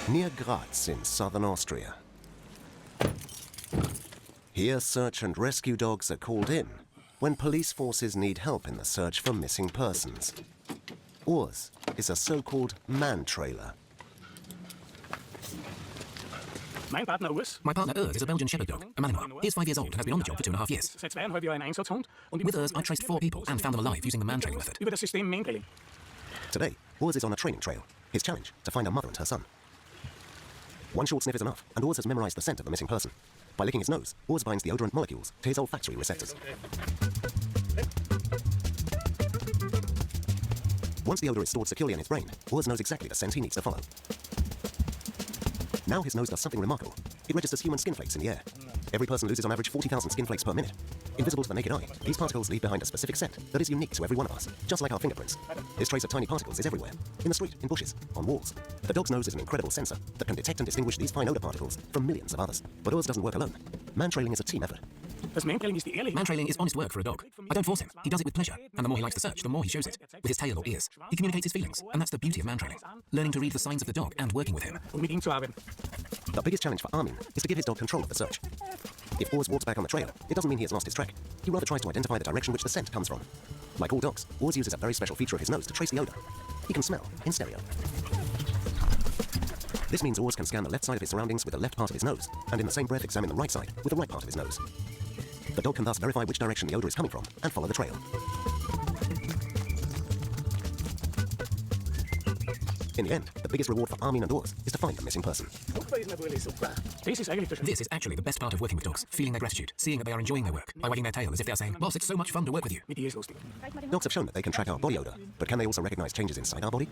near Graz in southern Austria. Here, search and rescue dogs are called in when police forces need help in the search for missing persons. Urs is a so-called man-trailer. My partner Urs is a Belgian Shepherd dog, a Malinois. He is 5 years old and has been on the job for 2.5 years. With Urs, I traced 4 people and found them alive using the man-trailing method. Today, Urs is on a training trail. His challenge, to find a mother and her son. One short sniff is enough, and Urs has memorized the scent of the missing person. By licking his nose, Urs binds the odorant molecules to his olfactory receptors. Once the odor is stored securely in his brain, Urs knows exactly the scent he needs to follow. Now his nose does something remarkable. It registers human skin flakes in the air. Every person loses on average 40,000 skin flakes per minute. Invisible to the naked eye, these particles leave behind a specific scent that is unique to every one of us, just like our fingerprints. This trace of tiny particles is everywhere, in the street, in bushes, on walls. The dog's nose is an incredible sensor that can detect and distinguish these fine odor particles from millions of others. But Urs doesn't work alone. Man-trailing is a team effort. Man-trailing is honest work for a dog. I don't force him. He does it with pleasure, and the more he likes the search, the more he shows it. With his tail or ears, he communicates his feelings, and that's the beauty of man-trailing. Learning to read the signs of the dog and working with him. The biggest challenge for Armin is to give his dog control of the search. If Urs walks back on the trail, it doesn't mean he has lost his track. He rather tries to identify the direction which the scent comes from. Like all dogs, Urs uses a very special feature of his nose to trace the odor. He can smell in stereo. This means Urs can scan the left side of his surroundings with the left part of his nose, and in the same breath examine the right side with the right part of his nose. The dog can thus verify which direction the odor is coming from and follow the trail. In the end, the biggest reward for Armin and Urs is to find the missing person. This is actually the best part of working with dogs, feeling their gratitude, seeing that they are enjoying their work, by wagging their tail as if they are saying, "Boss, it's so much fun to work with you." Dogs have shown that they can track our body odor, but can they also recognize changes inside our body?